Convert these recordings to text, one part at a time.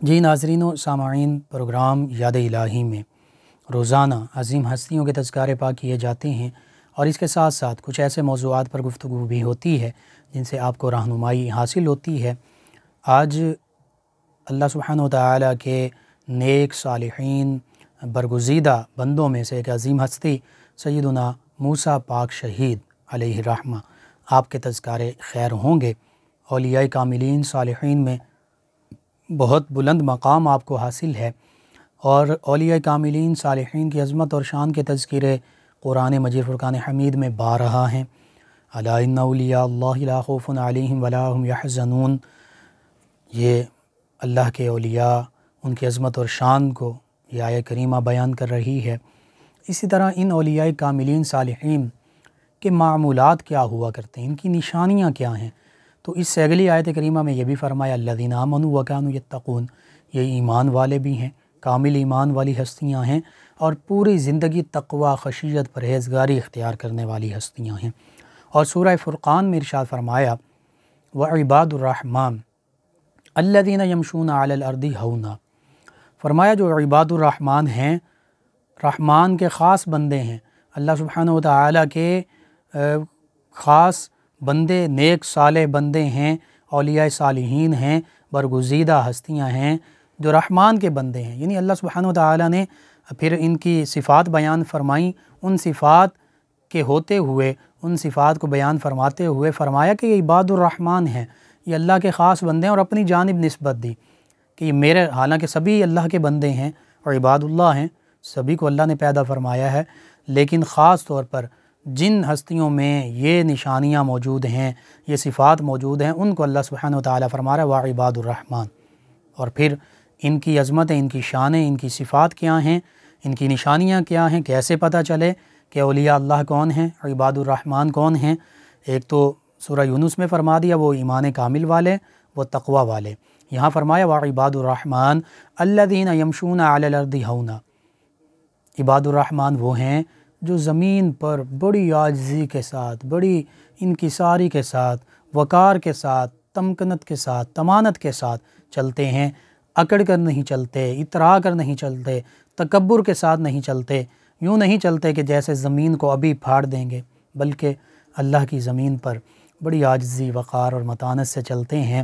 جی ناظرین و سامعین، پروگرام یاد الہی میں روزانہ عظیم ہستیوں کے تذکارے پاک کیے جاتے ہیں، اور اس کے ساتھ ساتھ کچھ ایسے موضوعات پر گفتگو بھی ہوتی ہے جن سے آپ کو رہنمائی حاصل ہوتی ہے۔ آج اللہ سبحانہ و تعالیٰ کے نیک صالحین برگزیدہ بندوں میں سے ایک عظیم ہستی سیدنا موسیٰ پاک شہید علیہ الرحمہ آپ کے تذکارے خیر ہوں گے۔ اولیاء کاملین صالحین میں بہت بلند مقام آپ کو حاصل ہے، اور اولیاء کاملین صالحین کی عظمت اور شان کے تذکرے قرآن مجید فرقان حمید میں بارہا ہیں۔ الا ان اولیاء اللہ لا خوف علیہم ولا هم یحزنون، یہ اللہ کے اولیاء، ان کی عظمت اور شان کو یہ آیت کریمہ بیان کر رہی ہے۔ اسی طرح ان اولیاء کاملین صالحین کے معمولات کیا ہوا کرتے ہیں، ان کی نشانیاں کیا ہیں، تو اس سے اگلی آیت کریمہ میں یہ بھی فرمایا الذین آمنوا وکانوا یتقون، یہ ایمان والے بھی ہیں، کامل ایمان والی ہستیاں ہیں، اور پوری زندگی تقوی، خشیت، پرہیزگاری اختیار کرنے والی ہستیاں ہیں۔ اور سورہ فرقان میں ارشاد فرمایا وعباد الرحمن الذین یمشون علی الارض ہونا، فرمایا جو عباد الرحمن ہیں، رحمان کے خاص بندے ہیں، اللہ سبحانہ و تعالیٰ کے خاص بندے، نیک صالح بندے ہیں، اولیاء صالحین ہیں، برگزیدہ ہستیاں ہیں جو رحمان کے بندے ہیں۔ یعنی اللہ سبحانہ و تعالیٰ نے پھر ان کی صفات بیان فرمائیں، ان صفات کے ہوتے ہوئے، ان صفات کو بیان فرماتے ہوئے فرمایا کہ یہ عباد الرحمن ہیں، یہ اللہ کے خاص بندے ہیں، اور اپنی جانب نسبت دی کہ یہ میرے، حالانکہ سبھی اللہ کے بندے ہیں اور عباد اللہ ہیں، سبھی کو اللہ نے پیدا فرمایا ہے، لیکن خاص طور پر جن ہستیوں میں یہ نشانیاں موجود ہیں، یہ صفات موجود ہیں، ان کو اللہ سبحانہ و تعالیٰ فرما رہا ہے وعباد الرحمن۔ اور پھر ان کی عظمتیں، ان کی شانیں، ان کی صفات کیا ہیں، ان کی نشانیاں کیا ہیں، کیسے پتہ چلے کہ اولیاء اللہ کون ہیں، عباد الرحمن کون ہیں؟ ایک تو سورہ یونس میں فرما دیا وہ ایمان کامل والے، وہ تقوی والے۔ یہاں فرمایا وعباد الرحمن الذین یمشون علی الارض ہونا، عباد الرحمن وہ ہیں جو زمین پر بڑی عاجزی کے ساتھ، بڑی انکساری کے ساتھ، وقار کے ساتھ، تمکنت کے ساتھ، تمانت کے ساتھ چلتے ہیں، اکڑ کر نہیں چلتے، اترا کر نہیں چلتے، تکبر کے ساتھ نہیں چلتے، یوں نہیں چلتے کہ جیسے زمین کو ابھی پھاڑ دیں گے، بلکہ اللہ کی زمین پر بڑی عاجزی، وقار اور متانت سے چلتے ہیں،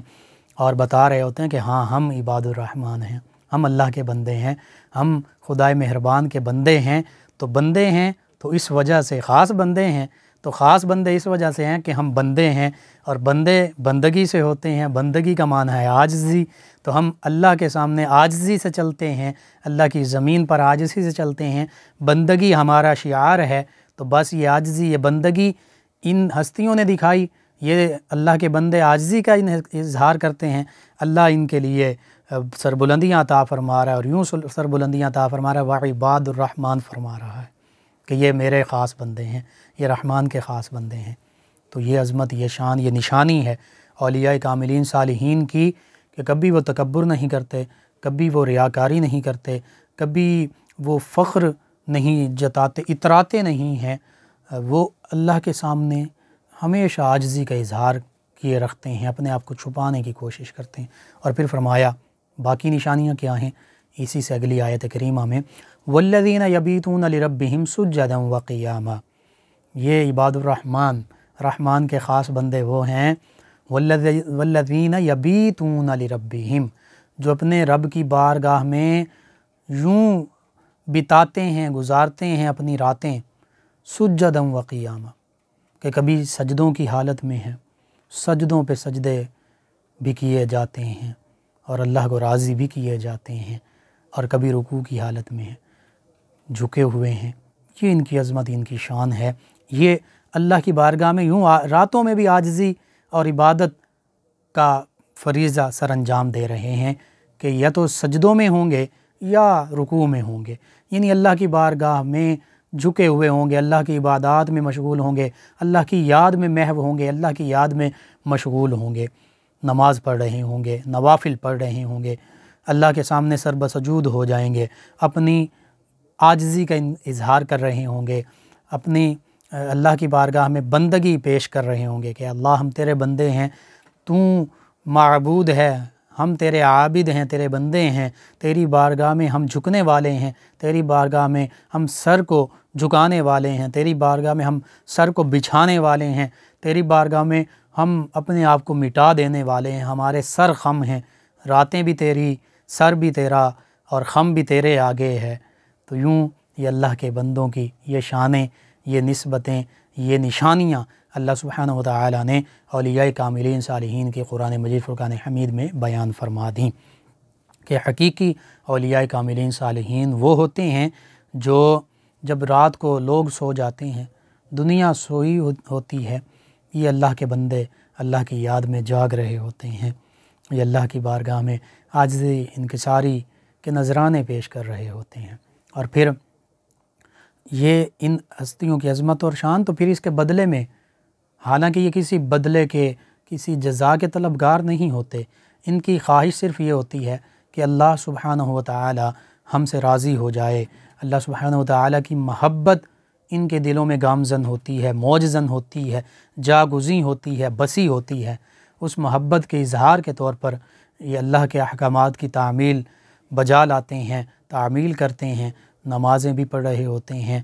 اور بتا رہے ہوتے ہیں کہ ہاں ہم عباد الرحمن ہیں، ہم اللہ کے بندے ہیں، ہم خدائے مہربان کے بندے ہیں۔ تو بندے ہیں تو اس وجہ سے خاص بندے ہیں، تو خاص بندے اس وجہ سے ہیں کہ ہم بندے ہیں، اور بندے بندگی سے ہوتے ہیں، بندگی کا معنی ہے عاجزی، تو ہم اللہ کے سامنے عاجزی سے چلتے ہیں، اللہ کی زمین پر عاجزی سے چلتے ہیں، بندگی ہمارا شعار ہے۔ تو بس یہ عاجزی، یہ بندگی ان ہستیوں نے دکھائی، یہ اللہ کے بندے عاجزی کا اظہار کرتے ہیں، اللہ ان کے لیے سربلندیاں عطا فرما رہا ہے، اور یوں سربلندیاں عطا فرما رہا ہے وعباد الرحمن فرما رہا ہے کہ یہ میرے خاص بندے ہیں، یہ رحمان کے خاص بندے ہیں۔ تو یہ عظمت، یہ شان، یہ نشانی ہے اولیاء کاملین صالحین کی کہ کبھی وہ تکبر نہیں کرتے، کبھی وہ ریاکاری نہیں کرتے، کبھی وہ فخر نہیں جتاتے، اتراتے نہیں ہیں، وہ اللہ کے سامنے ہمیشہ عاجزی کا اظہار کیے رکھتے ہیں، اپنے آپ کو چھپانے کی کوشش کرتے ہیں۔ اور پھر فرمایا باقی نشانیاں کیا ہیں، اسی سے اگلی آیت کریمہ میں والذین یبیتون لربہم سجدا وقیاما، یہ عباد الرحمن، رحمان کے خاص بندے وہ ہیں والذین یبیتون لربہم، جو اپنے رب کی بارگاہ میں یوں بتاتے ہیں، گزارتے ہیں اپنی راتیں سجدا وقیاما، کہ کبھی سجدوں کی حالت میں ہیں، سجدوں پہ سجدے بھی کیے جاتے ہیں اور اللہ کو راضی بھی کیے جاتے ہیں، اور کبھی رکوع کی حالت میں ہیں، جھکے ہوئے ہیں۔ یہ ان کی عظمت، ان کی شان ہے، یہ اللہ کی بارگاہ میں یوں راتوں میں بھی عاجزی اور عبادت کا فریضہ سر انجام دے رہے ہیں کہ یا تو سجدوں میں ہوں گے یا رکوع میں ہوں گے، یعنی اللہ کی بارگاہ میں جھکے ہوئے ہوں گے، اللہ کی عبادات میں مشغول ہوں گے، اللہ کی یاد میں محو ہوں گے، اللہ کی یاد میں مشغول ہوں گے، نماز پڑھ رہے ہوں گے، نوافل پڑھ رہے ہوں گے، اللہ کے سامنے سر بسجود ہو جائیں گے، اپنی عاجزی کا اظہار کر رہے ہوں گے، اپنی اللہ کی بارگاہ میں بندگی پیش کر رہے ہوں گے کہ اللہ ہم تیرے بندے ہیں، تو معبود ہے، ہم تیرے عابد ہیں، تیرے بندے ہیں، تیری بارگاہ میں ہم جھکنے والے ہیں، تیری بارگاہ میں ہم سر کو جھکانے والے ہیں، تیری بارگاہ میں ہم سر کو بچھانے والے ہیں، تیری بارگاہ میں ہم اپنے آپ کو مٹا دینے والے ہیں، ہمارے سر خم ہیں، راتیں بھی تیری، سر بھی تیرا اور خم بھی تیرے آگے ہے۔ تو یوں یہ اللہ کے بندوں کی یہ شانیں، یہ نسبتیں، یہ نشانیاں اللہ سبحانہ و تعالی نے اولیاء کاملین صالحین کے قرآن مجید فرقان حمید میں بیان فرما دیں کہ حقیقی اولیاء کاملین صالحین وہ ہوتے ہیں جو جب رات کو لوگ سو جاتے ہیں، دنیا سوئی ہوتی ہے، یہ اللہ کے بندے اللہ کی یاد میں جاگ رہے ہوتے ہیں، یہ اللہ کی بارگاہ میں عاجزی انکساری کے نذرانے پیش کر رہے ہوتے ہیں، اور پھر یہ ان ہستیوں کی عظمت اور شان تو پھر اس کے بدلے میں، حالانکہ یہ کسی بدلے کے، کسی جزا کے طلبگار نہیں ہوتے، ان کی خواہش صرف یہ ہوتی ہے کہ اللہ سبحانہ و تعالی ہم سے راضی ہو جائے، اللہ سبحانہ و تعالی کی محبت ان کے دلوں میں گامزن ہوتی ہے، موجزن ہوتی ہے، جاگزیں ہوتی ہے، بسی ہوتی ہے، اس محبت کے اظہار کے طور پر یہ اللہ کے احکامات کی تعمیل بجا لاتے ہیں، تعمیل کرتے ہیں، نمازیں بھی پڑھ رہے ہوتے ہیں،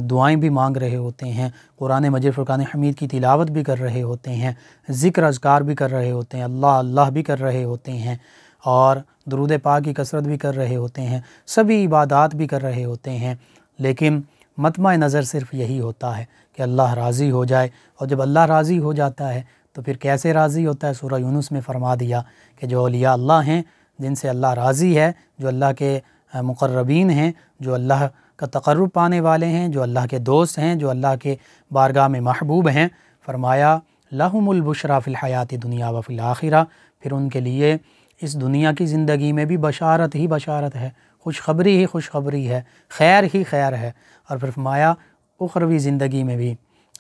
دعائیں بھی مانگ رہے ہوتے ہیں، قرآن مجید فرقان حمید کی تلاوت بھی کر رہے ہوتے ہیں، ذکر اذکار بھی کر رہے ہوتے ہیں، اللہ اللہ بھی کر رہے ہوتے ہیں، اور درود پاک کی کثرت بھی کر رہے ہوتے ہیں، سبھی عبادات بھی کر رہے ہوتے ہیں، لیکن مطمع نظر صرف یہی ہوتا ہے کہ اللہ راضی ہو جائے، اور جب اللہ راضی ہو جاتا ہے تو پھر کیسے راضی ہوتا ہے؟ سورہ یونس میں فرما دیا کہ جو اولیاء اللہ ہیں، جن سے اللہ راضی ہے، جو اللہ کے مقربین ہیں، جو اللہ کا تقرب پانے والے ہیں، جو اللہ کے دوست ہیں، جو اللہ کے بارگاہ میں محبوب ہیں، فرمایا لہم البشریٰ فی الحیات دنیا و فی الآخرہ، پھر ان کے لیے اس دنیا کی زندگی میں بھی بشارت ہی بشارت ہے، خوشخبری ہی خوشخبری ہے، خیر ہی خیر ہے، اور پھر فرمایا اخروی زندگی میں بھی،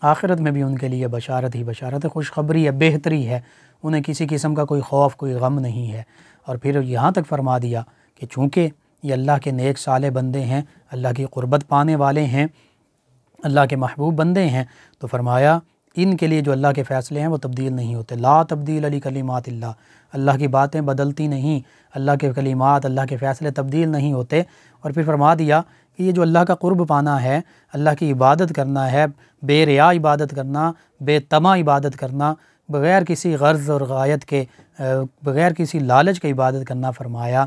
آخرت میں بھی ان کے لیے بشارت ہی بشارت ہے، خوشخبری ہے، بہتری ہے، انہیں کسی قسم کا کوئی خوف، کوئی غم نہیں ہے۔ اور پھر یہاں تک فرما دیا کہ چونکہ یہ اللہ کے نیک صالح بندے ہیں، اللہ کی قربت پانے والے ہیں، اللہ کے محبوب بندے ہیں، تو فرمایا ان کے لیے جو اللہ کے فیصلے ہیں وہ تبدیل نہیں ہوتے، لا تبدیل لکلمات اللہ، اللہ کی باتیں بدلتی نہیں، اللہ کے کلمات، اللہ کے فیصلے تبدیل نہیں ہوتے۔ اور پھر فرما دیا کہ یہ جو اللہ کا قرب پانا ہے، اللہ کی عبادت کرنا ہے، بے ریا عبادت کرنا، بے طمع عبادت کرنا، بغیر کسی غرض اور غایت کے، بغیر کسی لالچ کے عبادت کرنا، فرمایا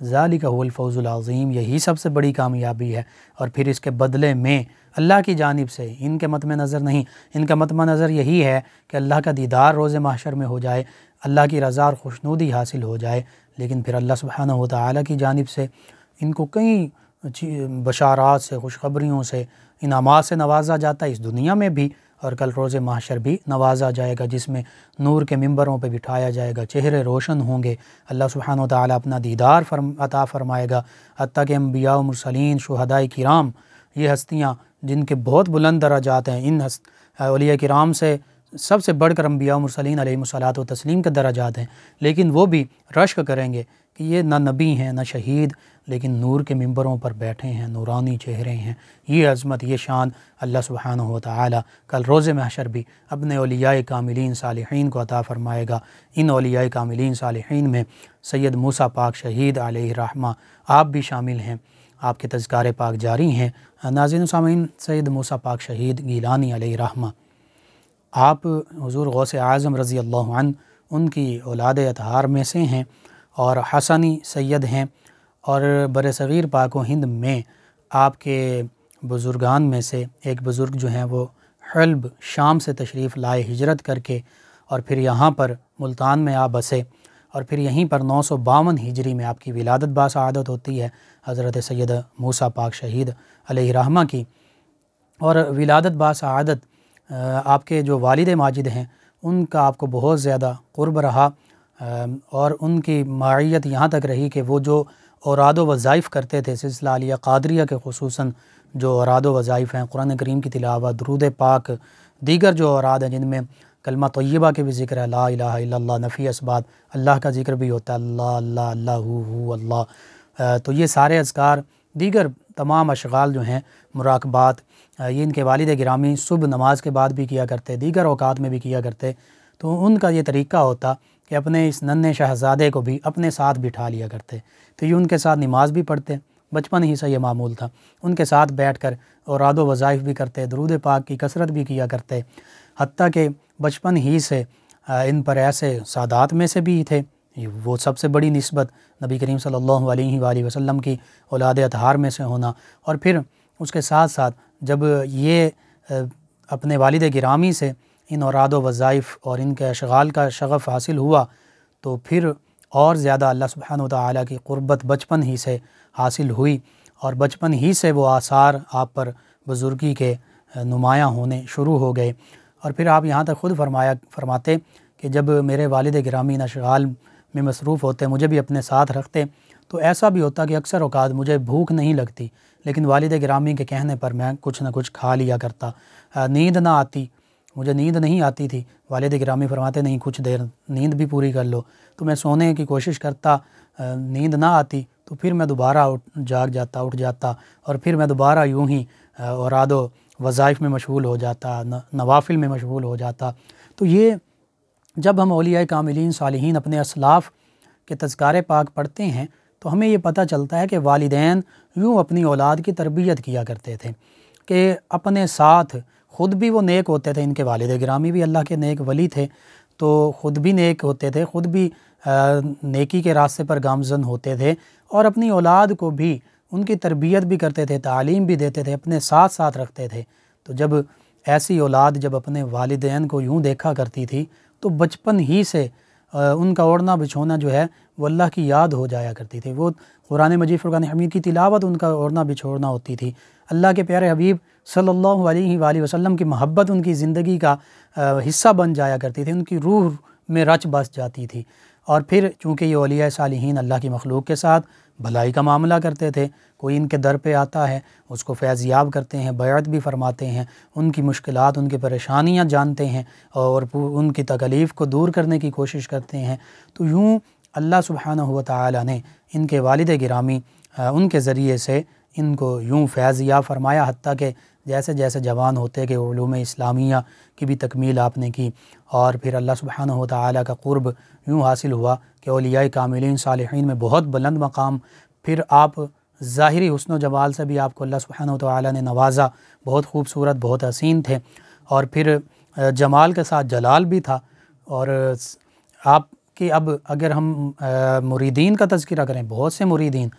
ذالک هو الفوز العظیم، یہی سب سے بڑی کامیابی ہے۔ اور پھر اس کے بدلے میں اللہ کی جانب سے، ان کے مطمع نظر نہیں، ان کا مطمع نظر یہی ہے کہ اللہ کا دیدار روز محشر میں ہو جائے، اللہ کی رضا اور خوشنودی حاصل ہو جائے، لیکن پھر اللہ سبحانہ و تعالی کی جانب سے ان کو کئی بشارات سے، خوشخبریوں سے، انعامات سے نوازا جاتا ہے، اس دنیا میں بھی اور کل روز محشر بھی نوازا جائے گا، جس میں نور کے ممبروں پہ بٹھایا جائے گا، چہرے روشن ہوں گے، اللہ سبحانہ و تعالی اپنا دیدار عطا فرمائے گا، حتیٰ کہ انبیاء و مرسلین، شہداء کرام، یہ ہستیاں جن کے بہت بلند درجات ہیں، ان اولیاء کرام سے سب سے بڑھ کر انبیاء و مرسلین علیہم الصلاۃ و تسلیم کے درجات ہیں، لیکن وہ بھی رشک کریں گے کہ یہ نہ نبی ہیں نہ شہید، لیکن نور کے ممبروں پر بیٹھے ہیں، نورانی چہرے ہیں۔ یہ عظمت، یہ شان اللہ سبحانہ و تعالی کل روز محشر بھی اپنے اولیاء کاملین صالحین کو عطا فرمائے گا۔ ان اولیاء کاملین صالحین میں سید موسیٰ پاک شہید علیہ رحمہ آپ بھی شامل ہیں، آپ کے تذکار پاک جاری ہیں۔ ناظرین و سامعین، سید موسیٰ پاک شہید گیلانی علیہ رحمہ، آپ حضور غوث اعظم رضی اللہ عنہ ان کی اولاد اطہار میں سے ہیں، اور حسنی سید ہیں، اور برصغیر پاک و ہند میں آپ کے بزرگان میں سے ایک بزرگ جو ہیں وہ حلب شام سے تشریف لائے ہجرت کر کے، اور پھر یہاں پر ملتان میں آپ بسے، اور پھر یہیں پر 952 ہجری میں آپ کی ولادت باسعادت ہوتی ہے حضرت سید موسیٰ پاک شہید علیہ رحمہ کی۔ اور ولادت باسعادت آپ کے جو والد ماجد ہیں ان کا آپ کو بہت زیادہ قرب رہا، اور ان کی معیت یہاں تک رہی کہ وہ جو اوراد و وظائف کرتے تھے، سلسلہ عالیہ قادریہ کے خصوصاً جو اوراد و وظائف ہیں، قرآن کریم کی تلاوت، درود پاک، دیگر جو اوراد ہیں جن میں کلمہ طیبہ کے بھی ذکر ہے، لا الہ الا اللہ، نفی اثبات، اللہ کا ذکر بھی ہوتا ہے، اللہ اللہ اللہ ہو اللہ، تو یہ سارے اذکار، دیگر تمام اشغال جو ہیں، مراقبات، یہ ان کے والد گرامی صبح نماز کے بعد بھی کیا کرتے، دیگر اوقات میں بھی کیا کرتے۔ تو ان کا یہ طریقہ ہوتا کہ اپنے اس ننھے شہزادے کو بھی اپنے ساتھ بٹھا لیا کرتے، تو یہ ان کے ساتھ نماز بھی پڑھتے، بچپن ہی سے یہ معمول تھا، ان کے ساتھ بیٹھ کر اوراد و وظائف بھی کرتے، درود پاک کی کثرت بھی کیا کرتے، حتیٰ کہ بچپن ہی سے ان پر ایسے سادات میں سے بھی تھے، وہ سب سے بڑی نسبت نبی کریم صلی اللہ علیہ وآلہ وسلم کی اولاد اطہار میں سے ہونا، اور پھر اس کے ساتھ ساتھ جب یہ اپنے والد گرامی سے ان اوراد و وظائف اور ان کے اشغال کا شغف حاصل ہوا، تو پھر اور زیادہ اللہ سبحانہ وتعالی کی قربت بچپن ہی سے حاصل ہوئی، اور بچپن ہی سے وہ آثار آپ پر بزرگی کے نمایاں ہونے شروع ہو گئے۔ اور پھر آپ یہاں تک خود فرماتے کہ جب میرے والد گرامی اشغال میں مصروف ہوتے، مجھے بھی اپنے ساتھ رکھتے، تو ایسا بھی ہوتا کہ اکثر اوقات مجھے بھوک نہیں لگتی، لیکن والد گرامی کے کہنے پر میں کچھ نہ کچھ کھا لیا کرتا، نیند نہ آتی، مجھے نیند نہیں آتی تھی، والد گرامی فرماتے نہیں کچھ دیر نیند بھی پوری کر لو، تو میں سونے کی کوشش کرتا، نیند نہ آتی تو پھر میں دوبارہ اٹھ جاتا اور پھر میں دوبارہ یوں ہی اوراد و وظائف میں مشغول ہو جاتا، نوافل میں مشغول ہو جاتا۔ تو یہ جب ہم اولیاء کاملین صالحین اپنے اسلاف کے تذکارے پاک پڑھتے ہیں تو ہمیں یہ پتہ چلتا ہے کہ والدین یوں اپنی اولاد کی تربیت کیا کرتے تھے کہ اپنے ساتھ خود بھی وہ نیک ہوتے تھے، ان کے والد گرامی بھی اللہ کے نیک ولی تھے، تو خود بھی نیک ہوتے تھے، خود بھی نیکی کے راستے پر گامزن ہوتے تھے، اور اپنی اولاد کو بھی ان کی تربیت بھی کرتے تھے، تعلیم بھی دیتے تھے، اپنے ساتھ ساتھ رکھتے تھے۔ تو جب ایسی اولاد جب اپنے والدین کو یوں دیکھا کرتی تھی تو بچپن ہی سے ان کا اوڑھنا بچھونا جو ہے وہ اللہ کی یاد ہو جایا کرتی تھی، وہ قرآن مجید فرقان حمید کی تلاوت ان کا اوڑھنا بچھوڑنا ہوتی تھی، اللہ کے پیارے حبیب صلی اللہ علیہ وآلہ وسلم کی محبت ان کی زندگی کا حصہ بن جایا کرتی تھی، ان کی روح میں رچ بس جاتی تھی۔ اور پھر چونکہ یہ اولیاء صالحین اللہ کی مخلوق کے ساتھ بھلائی کا معاملہ کرتے تھے، کوئی ان کے در پہ آتا ہے اس کو فیض یاب کرتے ہیں، بیعت بھی فرماتے ہیں، ان کی مشکلات ان کی پریشانیاں جانتے ہیں اور ان کی تکلیف کو دور کرنے کی کوشش کرتے ہیں۔ تو یوں اللہ سبحانہ وتعالی نے ان کے والد گرامی ان کے ذریعے سے ان کو یوں فیض یاب فرمایا، حتیٰ کہ جیسے جیسے جوان ہوتے کہ علوم اسلامیہ کی بھی تکمیل آپ نے کی، اور پھر اللہ سبحانہ وتعالی کا قرب یوں حاصل ہوا کہ اولیاء کاملین صالحین میں بہت بلند مقام، پھر آپ ظاہری حسن و جمال سے بھی آپ کو اللہ سبحانہ وتعالی نے نوازا، بہت خوبصورت، بہت حسین تھے، اور پھر جمال کے ساتھ جلال بھی تھا۔ اور آپ کی اب اگر ہم مریدین کا تذکرہ کریں، بہت سے مریدین،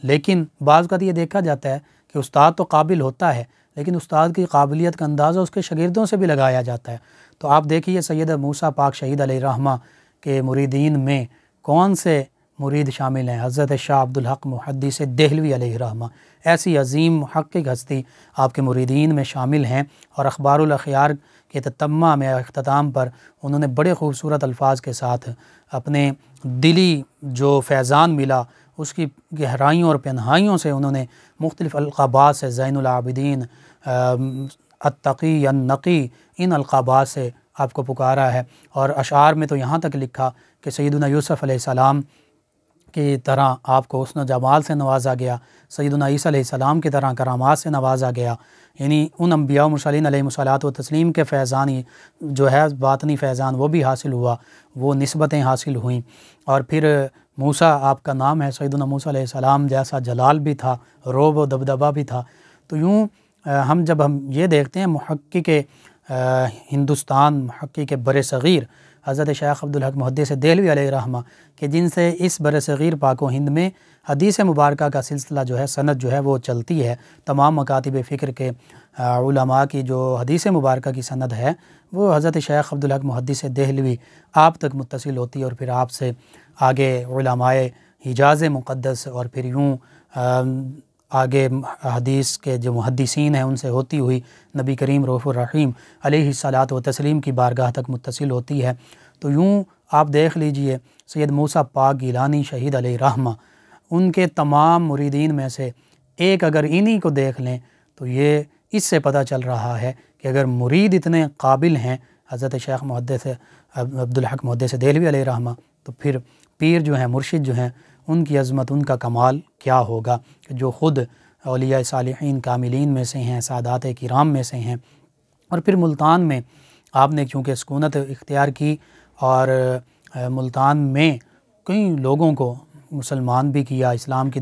لیکن بعض اوقات یہ دیکھا جاتا ہے کہ استاد تو قابل ہوتا ہے لیکن استاد کی قابلیت کا اندازہ اس کے شاگردوں سے بھی لگایا جاتا ہے۔ تو آپ دیکھیے سید موسیٰ پاک شہید علیہ الرحمہ کے مریدین میں کون سے مرید شامل ہیں؟ حضرت شاہ عبدالحق محدث دہلوی علیہ الرحمہ، ایسی عظیم محقق ہستی آپ کے مریدین میں شامل ہیں، اور اخبار الاخیار کے تتمہ میں اختتام پر انہوں نے بڑے خوبصورت الفاظ کے ساتھ اپنے دلی جو فیضان ملا اس کی گہرائیوں اور پنہائیوں سے انہوں نے مختلف القابات سے زین العابدین، التقی، النقی، ان القابات سے آپ کو پکارا ہے، اور اشعار میں تو یہاں تک لکھا کہ سیدنا یوسف علیہ السلام کی طرح آپ کو حسن و جمال سے نوازا گیا، سیدنا عیسیٰ علیہ السلام کی طرح کرامات سے نوازا گیا، یعنی ان انبیاء و مرسلین علیہ الصلاۃ والتسلیم کے فیضانی جو ہے باطنی فیضان وہ بھی حاصل ہوا، وہ نسبتیں حاصل ہوئیں، اور پھر موسیٰ آپ کا نام ہے، سیدنا موسیٰ علیہ السلام جیسا جلال بھی تھا، رعب و دبدبہ بھی تھا۔ تو یوں جب ہم یہ دیکھتے ہیں محقق ہندوستان، محقق بر صغیر حضرت شیخ عبدالحق محدث دہلوی علیہ الرحمہ کہ جن سے اس بر صغیر پاک و ہند میں حدیث مبارکہ کا سلسلہ جو ہے، سند جو ہے وہ چلتی ہے، تمام مکاتب فکر کے علماء کی جو حدیث مبارکہ کی سند ہے وہ حضرت شیخ عبدالحق محدث دہلوی آپ تک متصل ہوتی ہے، اور پھر آپ سے آگے علماء حجاز مقدس، اور پھر یوں آگے حدیث کے جو محدثین ہیں ان سے ہوتی ہوئی نبی کریم رؤوف الرحیم علیہ الصلاۃ والتسلیم کی بارگاہ تک متصل ہوتی ہے۔ تو یوں آپ دیکھ لیجئے سید موسیٰ پاک گیلانی شہید علیہ الرحمہ، ان کے تمام مریدین میں سے ایک اگر انہی کو دیکھ لیں تو یہ اس سے پتہ چل رہا ہے کہ اگر مرید اتنے قابل ہیں حضرت شیخ محدث عبدالحق محدث دہلوی علیہ الرحمہ، تو پھر پیر جو ہیں، مرشد جو ہیں، ان کی عظمت، ان کا کمال کیا ہوگا کہ جو خود اولیاء صالحین کاملین میں سے ہیں، سادات کرام میں سے ہیں۔ اور پھر ملتان میں آپ نے چونکہ سکونت اختیار کی اور ملتان میں کئی لوگوں کو مسلمان بھی کیا، اسلام کی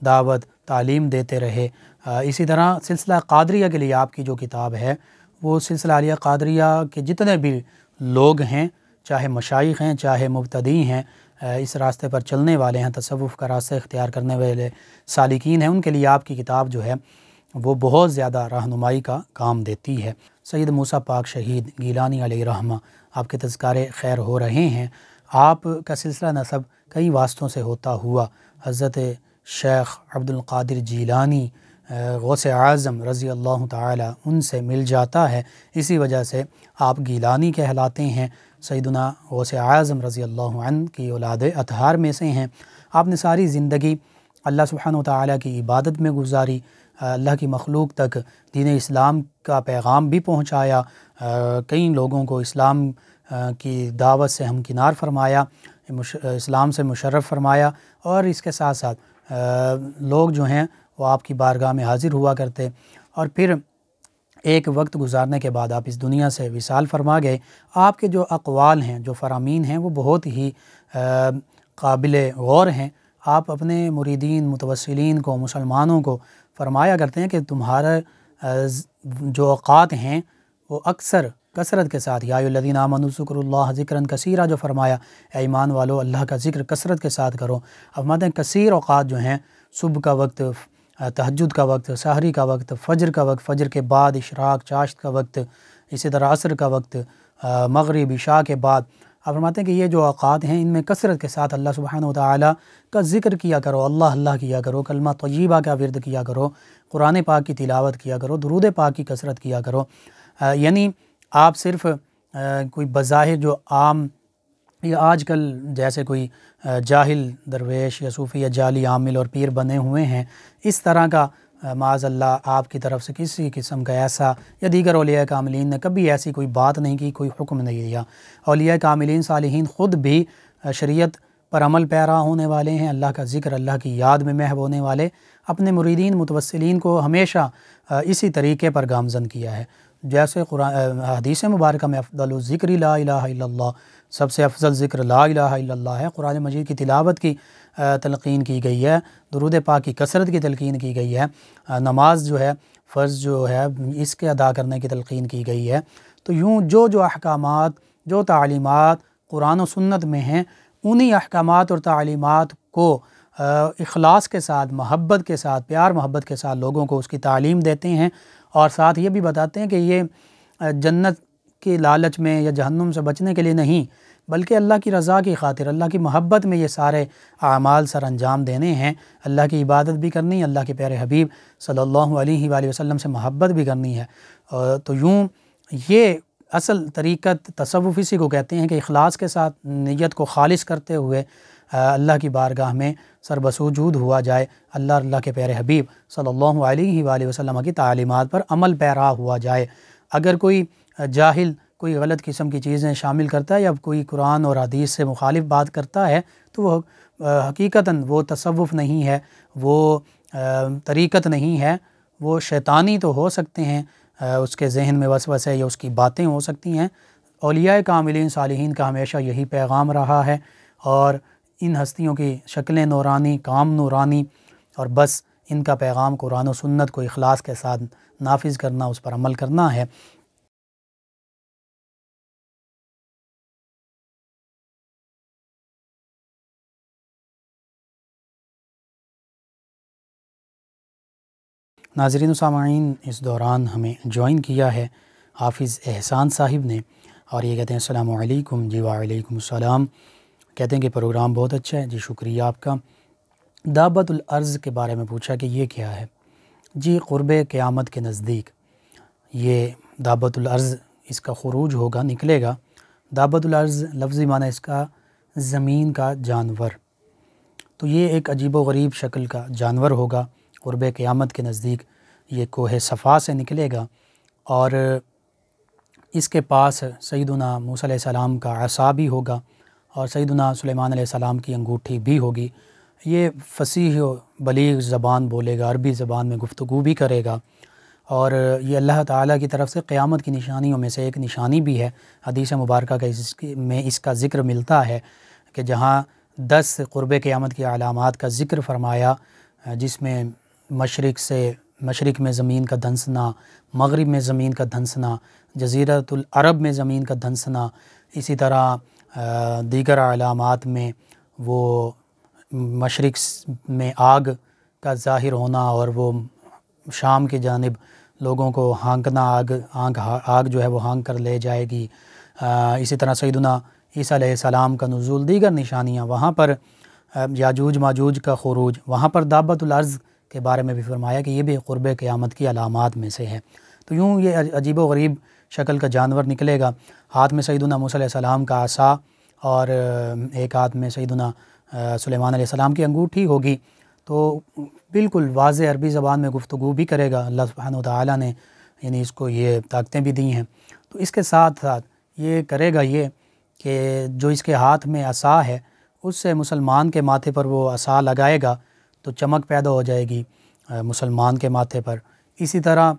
دعوت تعلیم دیتے رہے۔ اسی طرح سلسلہ قادریہ کے لیے آپ کی جو کتاب ہے وہ سلسلہ عالیہ قادریہ کے جتنے بھی لوگ ہیں، چاہے مشائخ ہیں، چاہے مبتدی ہیں، اس راستے پر چلنے والے ہیں، تصوف کا راستہ اختیار کرنے والے سالکین ہیں، ان کے لیے آپ کی کتاب جو ہے وہ بہت زیادہ رہنمائی کا کام دیتی ہے۔ سید موسیٰ پاک شہید گیلانی علیہ رحمہ آپ کے تذکارے خیر ہو رہے ہیں۔ آپ کا سلسلہ نسب کئی واسطوں سے ہوتا ہوا حضرت شیخ عبد القادر جیلانی غوث اعظم رضی اللہ تعالی ان سے مل جاتا ہے، اسی وجہ سے آپ گیلانی کہلاتے ہیں۔ سیدنا غوث اعظم رضی اللہ عنہ کی اولاد اطہار میں سے ہیں۔ آپ نے ساری زندگی اللہ سبحانہ وتعالی کی عبادت میں گزاری، اللہ کی مخلوق تک دین اسلام کا پیغام بھی پہنچایا، کئی لوگوں کو اسلام کی دعوت سے ہمکنار فرمایا، اسلام سے مشرف فرمایا، اور اس کے ساتھ ساتھ لوگ جو ہیں وہ آپ کی بارگاہ میں حاضر ہوا کرتے، اور پھر ایک وقت گزارنے کے بعد آپ اس دنیا سے وصال فرما گئے۔ آپ کے جو اقوال ہیں، جو فرامین ہیں، وہ بہت ہی قابل غور ہیں۔ آپ اپنے مریدین متوسلین کو، مسلمانوں کو فرمایا کرتے ہیں کہ تمہارے جو اوقات ہیں وہ اکثر کثرت کے ساتھ، یا ایھا الذین آمنوا اذکروا اللہ ذکرا کثیرا، جو فرمایا اے ایمان والو اللہ کا ذکر کثرت کے ساتھ کرو۔ فرماتے ہیں کثیر اوقات جو ہیں، صبح کا وقت، تہجد کا وقت، سحری کا وقت، فجر کا وقت، فجر کے بعد اشراق چاشت کا وقت، اسی طرح عصر کا وقت، مغرب عشاء کے بعد۔ آپ فرماتے ہیں کہ یہ جو اوقات ہیں ان میں کثرت کے ساتھ اللہ سبحانہ وتعالی کا ذکر کیا کرو، اللہ اللہ کیا کرو، کلمہ طیبہ کا ورد کیا کرو، قرآن پاک کی تلاوت کیا کرو، درود پاک کی کثرت کیا کرو۔ یعنی آپ صرف کوئی بظاہر جو عام یا آج کل جیسے کوئی جاہل درویش یا صوفی یا جعلی عامل اور پیر بنے ہوئے ہیں، اس طرح کا معاذ اللہ آپ کی طرف سے کسی قسم کا ایسا یا دیگر اولیاء کاملین نے کبھی ایسی کوئی بات نہیں کی، کوئی حکم نہیں دیا۔ اولیاء کاملین صالحین خود بھی شریعت پر عمل پیرا ہونے والے ہیں، اللہ کا ذکر، اللہ کی یاد میں محو ہونے والے، اپنے مریدین متوسلین کو ہمیشہ اسی طریقے پر گامزن کیا ہے۔ جیسے قرآن حدیث مبارکہ میں افضل الذکر لا الہ الا اللہ، سب سے افضل ذکر لا الہ الا اللہ ہے، قرآن مجید کی تلاوت کی تلقین کی گئی ہے، درود پاک کی کثرت کی تلقین کی گئی ہے، نماز جو ہے فرض جو ہے اس کے ادا کرنے کی تلقین کی گئی ہے۔ تو یوں جو احکامات، جو تعلیمات قرآن و سنت میں ہیں، انہی احکامات اور تعلیمات کو اخلاص کے ساتھ، محبت کے ساتھ، پیار محبت کے ساتھ لوگوں کو اس کی تعلیم دیتے ہیں، اور ساتھ یہ بھی بتاتے ہیں کہ یہ جنت کی لالچ میں یا جہنم سے بچنے کے لیے نہیں، بلکہ اللہ کی رضا کی خاطر، اللہ کی محبت میں یہ سارے اعمال سر انجام دینے ہیں، اللہ کی عبادت بھی کرنی ہے، اللہ کے پیارے حبیب صلی اللہ علیہ وآلہ وسلم سے محبت بھی کرنی ہے۔ تو یوں یہ اصل طریقت تصوف اسی کو کہتے ہیں کہ اخلاص کے ساتھ نیت کو خالص کرتے ہوئے اللہ کی بارگاہ میں سر بسجود ہوا جائے، اللہ کے پیارے حبیب صلی اللہ علیہ وآلہ وسلم کی تعلیمات پر عمل پیرا ہوا جائے۔ اگر کوئی جاہل کوئی غلط قسم کی چیزیں شامل کرتا ہے یا کوئی قرآن اور حدیث سے مخالف بات کرتا ہے تو وہ حقیقتاً وہ تصوف نہیں ہے، وہ طریقت نہیں ہے، وہ شیطانی تو ہو سکتے ہیں، اس کے ذہن میں وسوسے یا اس کی باتیں ہو سکتی ہیں۔ اولیاء کاملین صالحین کا ہمیشہ یہی پیغام رہا ہے، اور ان ہستیوں کی شکلیں نورانی، کام نورانی، اور بس ان کا پیغام قرآن و سنت کو اخلاص کے ساتھ نافذ کرنا، اس پر عمل کرنا ہے۔ ناظرین و سامعین، اس دوران ہمیں جوائن کیا ہے حافظ احسان صاحب نے، اور یہ کہتے ہیں السلام علیکم۔ جی وعلیکم السلام۔ کہتے ہیں کہ پروگرام بہت اچھا ہے، جی شکریہ آپ کا۔ دعوت الارض کے بارے میں پوچھا کہ یہ کیا ہے؟ جی قرب قیامت کے نزدیک یہ دعوت الارض اس کا خروج ہوگا، نکلے گا۔ دعوت الارض لفظی معنی اس کا زمین کا جانور، تو یہ ایک عجیب و غریب شکل کا جانور ہوگا، قرب قیامت کے نزدیک یہ کوہ صفا سے نکلے گا، اور اس کے پاس سیدنا موسیٰ علیہ السلام کا عصا بھی ہوگا، اور سیدنا سلیمان علیہ السلام کی انگوٹھی بھی ہوگی۔ یہ فصیح و بلیغ زبان بولے گا، عربی زبان میں گفتگو بھی کرے گا، اور یہ اللہ تعالیٰ کی طرف سے قیامت کی نشانیوں میں سے ایک نشانی بھی ہے۔ حدیث مبارکہ کا میں اس کا ذکر ملتا ہے کہ جہاں 10 قرب قیامت کی علامات کا ذکر فرمایا، جس میں مشرق میں زمین کا دھنسنا، مغرب میں زمین کا دھنسنا، جزیرۃ العرب میں زمین کا دھنسنا، اسی طرح دیگر علامات میں وہ مشرق میں آگ کا ظاہر ہونا اور وہ شام کی جانب لوگوں کو ہانکنا، آگ جو ہے وہ ہانک کر لے جائے گی۔ اسی طرح سیدنا عیسیٰ علیہ السلام کا نزول، دیگر نشانیاں، وہاں پر یاجوج ماجوج کا خروج، وہاں پر دابۃ الارض کے بارے میں بھی فرمایا کہ یہ بھی قرب قیامت کی علامات میں سے ہے۔ تو یوں یہ عجیب و غریب شکل کا جانور نکلے گا، ہاتھ میں سیدنا موسیٰ علیہ السلام کا عصا اور ایک ہاتھ میں سیدنا سلیمان علیہ السلام کی انگوٹھی ہوگی، تو بالکل واضح عربی زبان میں گفتگو بھی کرے گا۔ اللہ سبحانہ وتعالیٰ نے یعنی اس کو یہ طاقتیں بھی دی ہیں۔ تو اس کے ساتھ ساتھ یہ کرے گا یہ کہ جو اس کے ہاتھ میں عصا ہے، اس سے مسلمان کے ماتھے پر وہ عصا لگائے گا تو چمک پیدا ہو جائے گی مسلمان کے ماتھے پر۔ اسی طرح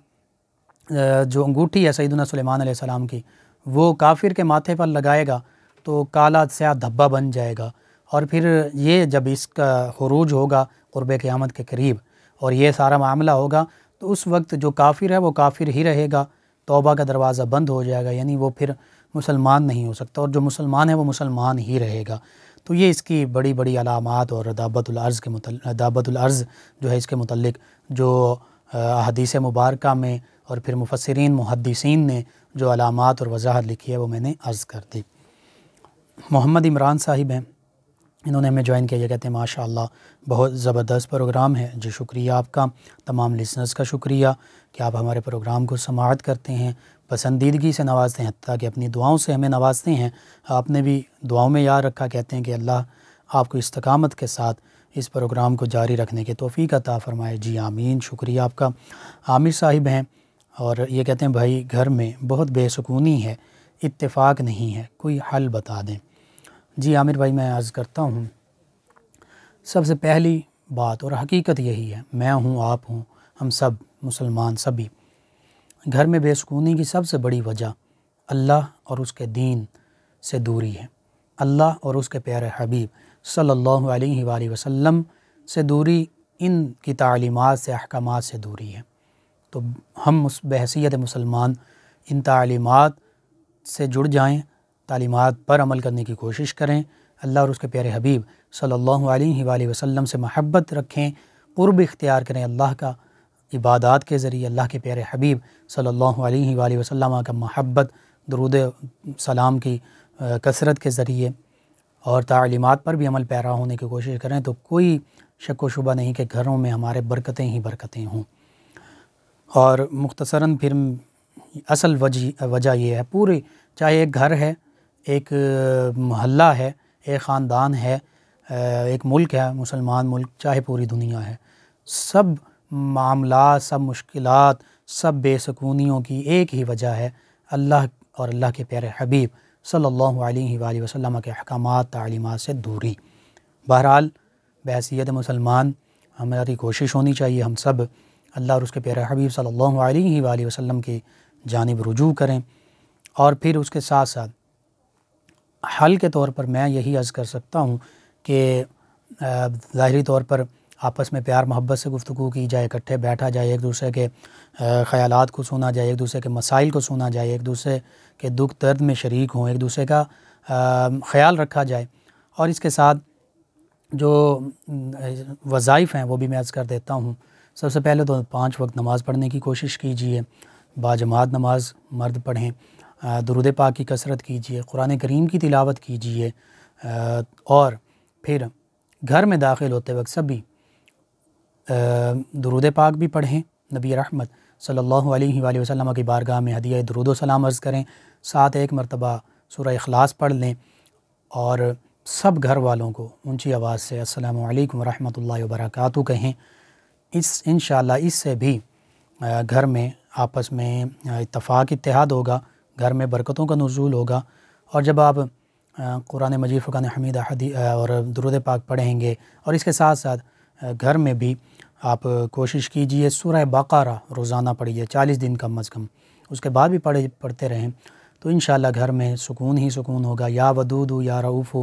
جو انگوٹھی ہے سیدنا سلیمان علیہ السلام کی، وہ کافر کے ماتھے پر لگائے گا تو کالا سیاہ دھبا بن جائے گا۔ اور پھر یہ جب اس کا خروج ہوگا قرب قیامت کے قریب اور یہ سارا معاملہ ہوگا، تو اس وقت جو کافر ہے وہ کافر ہی رہے گا، توبہ کا دروازہ بند ہو جائے گا، یعنی وہ پھر مسلمان نہیں ہو سکتا، اور جو مسلمان ہے وہ مسلمان ہی رہے گا۔ تو یہ اس کی بڑی بڑی علامات اور دابۃ الارض جو ہے اس کے متعلق جو حدیث مبارکہ میں اور پھر مفسرین محدثین نے جو علامات اور وضاحت لکھی ہے وہ میں نے عرض کر دی۔ محمد عمران صاحب ہیں، انہوں نے ہمیں جوائن کیا، یہ کہتے ہیں ماشاءاللہ بہت زبردست پروگرام ہے۔ جی شکریہ آپ کا، تمام لسنرز کا شکریہ کہ آپ ہمارے پروگرام کو سماعت کرتے ہیں، پسندیدگی سے نوازتے ہیں، حتیٰ کہ اپنی دعاؤں سے ہمیں نوازتے ہیں۔ آپ نے بھی دعاؤں میں یاد رکھا، کہتے ہیں کہ اللہ آپ کو استقامت کے ساتھ اس پروگرام کو جاری رکھنے کی توفیق عطا فرمائے۔ جی آمین، شکریہ آپ کا۔ عامر صاحب ہیں اور یہ کہتے ہیں بھائی گھر میں بہت بے سکونی ہے، اتفاق نہیں ہے، کوئی حل بتا دیں۔ جی عامر بھائی، میں عرض کرتا ہوں، سب سے پہلی بات اور حقیقت یہی ہے، میں ہوں، آپ ہوں، ہم سب مسلمان سبھی، گھر میں بے سکونی کی سب سے بڑی وجہ اللہ اور اس کے دین سے دوری ہے، اللہ اور اس کے پیارے حبیب صلی اللہ علیہ وآلہ وسلم سے دوری، ان کی تعلیمات سے، احکامات سے دوری ہے۔ تو ہم بحیثیت مسلمان ان تعلیمات سے جڑ جائیں، تعلیمات پر عمل کرنے کی کوشش کریں، اللہ اور اس کے پیارے حبیب صلی اللہ علیہ وآلہ وسلم سے محبت رکھیں، قرب اختیار کریں اللہ کا عبادات کے ذریعے، اللہ کے پیارے حبیب صلی اللہ علیہ وآلہ وسلم کا محبت، درود سلام کی کثرت کے ذریعے، اور تعلیمات پر بھی عمل پیرا ہونے کی کوشش کریں، تو کوئی شک و شبہ نہیں کہ گھروں میں ہمارے برکتیں ہی برکتیں ہوں۔ اور مختصراً پھر اصل وجہ یہ ہے، پوری چاہے ایک گھر ہے، ایک محلہ ہے، ایک خاندان ہے، ایک ملک ہے، مسلمان ملک، چاہے پوری دنیا ہے، سب معاملات، سب مشکلات، سب بے سکونیوں کی ایک ہی وجہ ہے، اللہ اور اللہ کے پیارے حبیب صلی اللہ علیہ وآلہ وسلم کے احکامات، تعلیمات سے دوری۔ بہرحال بحیثیت مسلمان ہماری کوشش ہونی چاہیے، ہم سب اللہ اور اس کے پیارے حبیب صلی اللہ علیہ وآلہ وسلم کی جانب رجوع کریں، اور پھر اس کے ساتھ ساتھ حل کے طور پر میں یہی عرض کر سکتا ہوں کہ ظاہری طور پر آپس میں پیار محبت سے گفتگو کی جائے، اکٹھے بیٹھا جائے، ایک دوسرے کے خیالات کو سنا جائے، ایک دوسرے کے مسائل کو سنا جائے، ایک دوسرے کے دکھ درد میں شریک ہوں، ایک دوسرے کا خیال رکھا جائے، اور اس کے ساتھ جو وظائف ہیں وہ بھی میں عرض کر دیتا ہوں۔ سب سے پہلے تو 5 وقت نماز پڑھنے کی کوشش کیجیے، باجماعت نماز مرد پڑھیں، درود پاک کی کثرت کیجیے، قرآن کریم کی تلاوت کیجیے، اور پھر گھر میں داخل ہوتے وقت سبھی درود پاک بھی پڑھیں، نبی رحمت صلی اللہ علیہ وآلہ وسلم کی بارگاہ میں ہدیہ درود و سلام عرض کریں، ساتھ ایک مرتبہ سورہ اخلاص پڑھ لیں، اور سب گھر والوں کو اونچی آواز سے السلام علیکم ورحمۃ اللہ وبرکاتہ کہیں۔ انشاءاللہ اس سے بھی گھر میں آپس میں اتفاق اتحاد ہوگا، گھر میں برکتوں کا نزول ہوگا، اور جب آپ قرآن مجید، فرقان حمید اور درود پاک پڑھیں گے، اور اس کے ساتھ ساتھ گھر میں بھی آپ کوشش کیجئے سورہ بقرہ روزانہ پڑھیے 40 دن کم از کم، اس کے بعد بھی پڑھتے رہیں تو انشاءاللہ گھر میں سکون ہی سکون ہوگا۔ یا ودود یا رؤوف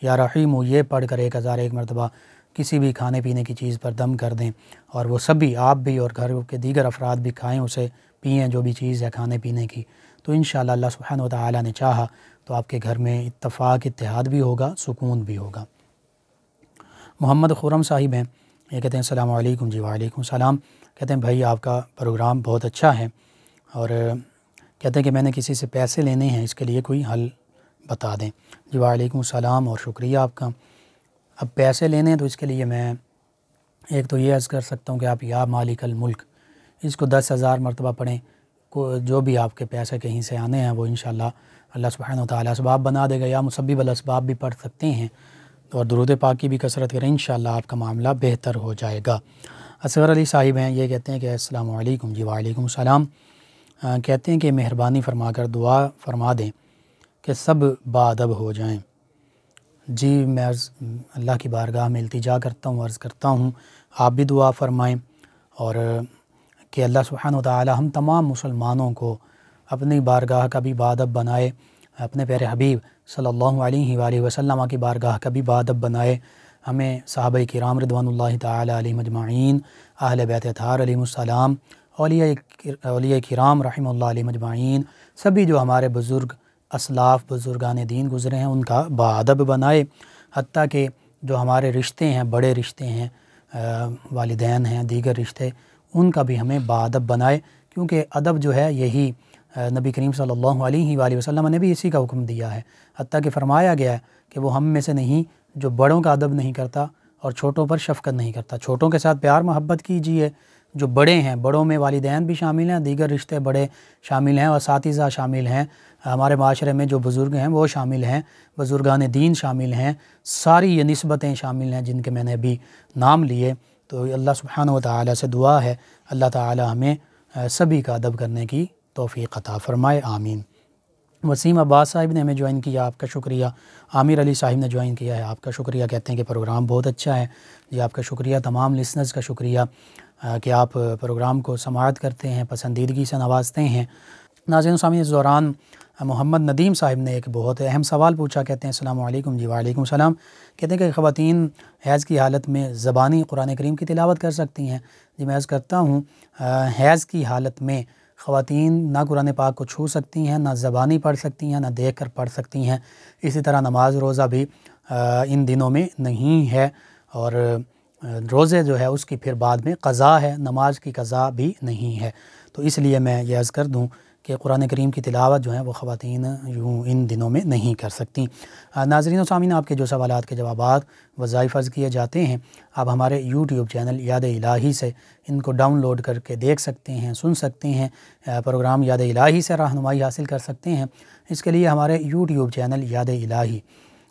یا رحیم یہ پڑھ کر 1001 مرتبہ کسی بھی کھانے پینے کی چیز پر دم کر دیں، اور وہ سبھی آپ بھی اور گھر کے دیگر افراد بھی کھائیں، اسے پئیں جو بھی چیز ہے کھانے پینے کی، تو انشاءاللہ اللہ سبحانہ وتعالی نے چاہا تو آپ کے گھر میں اتفاق اتحاد بھی ہوگا، سکون بھی ہوگا۔ محمد خرم صاحب ہیں، یہ کہتے ہیں السلام علیکم۔ جی وعلیکم السلام۔ کہتے ہیں بھائی آپ کا پروگرام بہت اچھا ہے، اور کہتے ہیں کہ میں نے کسی سے پیسے لینے ہیں، اس کے لیے کوئی حل بتا دیں۔ جی وعلیکم السلام اور شکریہ آپ کا۔ اب پیسے لینے ہیں تو اس کے لیے میں ایک تو یہ عرض کر سکتا ہوں کہ آپ یا مالک الملک اس کو 10,000 مرتبہ پڑھیں، جو بھی آپ کے پیسے کہیں سے آنے ہیں وہ انشاءاللہ اللہ سبحانہ وتعالی اسباب بنا دے گا، یا مسبب الاسباب بھی پڑھ سکتے ہیں، اور درود پاک کی بھی کثرت کریں، انشاءاللہ آپ کا معاملہ بہتر ہو جائے گا۔ اصغر علی صاحب ہیں، یہ کہتے ہیں کہ السلام علیکم۔ جی وعلیکم السلام۔ کہتے ہیں کہ مہربانی فرما کر دعا فرما دیں کہ سب باادب ہو جائیں۔ جی میں اللہ کی بارگاہ میں التجا کرتا ہوں، عرض کرتا ہوں آپ بھی دعا فرمائیں، اور کہ اللہ سبحانہ وتعالی ہم تمام مسلمانوں کو اپنی بارگاہ کا بھی باادب بنائے، اپنے پیارے حبیب صلی اللہ علیہ وآلہ وسلم کی بارگاہ کا بھی باادب بنائے، ہمیں صحابہ کرام رضوان اللہ تعالی علیہم اجمعین، اہل بیت اطہار علیہم السلام، اولیاء کرام رحمہ اللہ علیہم اجمعین، سبھی جو ہمارے بزرگ اسلاف بزرگان دین گزرے ہیں ان کا باادب بنائے، حتیٰ کہ جو ہمارے رشتے ہیں، بڑے رشتے ہیں، والدین ہیں، دیگر رشتے، ان کا بھی ہمیں باادب بنائے، کیونکہ ادب جو ہے یہی نبی کریم صلی اللہ علیہ وآلہ وسلم نے بھی اسی کا حکم دیا ہے، حتیٰ کہ فرمایا گیا ہے کہ وہ ہم میں سے نہیں جو بڑوں کا ادب نہیں کرتا اور چھوٹوں پر شفقت نہیں کرتا۔ چھوٹوں کے ساتھ پیار محبت کیجیے، جو بڑے ہیں، بڑوں میں والدین بھی شامل ہیں، دیگر رشتے بڑے شامل ہیں، اور اساتذہ شامل ہیں، ہمارے معاشرے میں جو بزرگ ہیں وہ شامل ہیں، بزرگان دین شامل ہیں، ساری یہ نسبتیں شامل ہیں جن کے میں نے ابھی نام لیے۔ تو اللہ سبحانہ وتعالی سے دعا ہے اللہ تعالی ہمیں سبھی کا ادب کرنے کی توفیق عطا فرمائے، آمین۔ وسیم عباس صاحب نے ہمیں جوائن کیا، آپ کا شکریہ۔ عامر علی صاحب نے جوائن کیا ہے، آپ کا شکریہ، کہتے ہیں کہ پروگرام بہت اچھا ہے۔ جی آپ کا شکریہ، تمام لسنرز کا شکریہ کہ آپ پروگرام کو سماعت کرتے ہیں، پسندیدگی سے نوازتے ہیں۔ ناظرین و سامعین، اس دوران محمد ندیم صاحب نے ایک بہت اہم سوال پوچھا، کہتے ہیں السلام علیکم۔ جی وعلیکم السلام۔ کہتے ہیں کہ خواتین حیض کی حالت میں زبانی قرآن کریم کی تلاوت کر سکتی ہیں؟ جی میں عرض کرتا ہوں حیض کی حالت میں خواتین نہ قرآن پاک کو چھو سکتی ہیں، نہ زبانی پڑھ سکتی ہیں، نہ دیکھ کر پڑھ سکتی ہیں۔ اسی طرح نماز روزہ بھی ان دنوں میں نہیں ہے، اور روزے جو ہے اس کی پھر بعد میں قضا ہے، نماز کی قضا بھی نہیں ہے۔ تو اس لیے میں یہ عرض کر دوں کہ قرآن کریم کی تلاوت جو ہے وہ خواتین یوں ان دنوں میں نہیں کر سکتی۔ ناظرین و سامعین، آپ کے جو سوالات کے جوابات وظائف عرض کیے جاتے ہیں آپ ہمارے یوٹیوب چینل یاد الہی سے ان کو ڈاؤن لوڈ کر کے دیکھ سکتے ہیں، سن سکتے ہیں، پروگرام یاد الہی سے رہنمائی حاصل کر سکتے ہیں۔ اس کے لیے ہمارے یوٹیوب چینل یاد الہی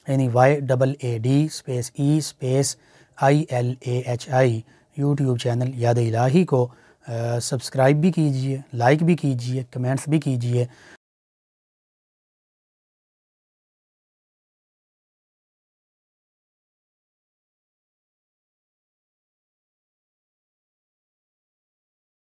یعنی YAADSPECILAHI یوٹیوب چینل یاد الہی کو سبسکرائب بھی کیجئے، لائک بھی کیجئے، کمنٹس بھی کیجئے،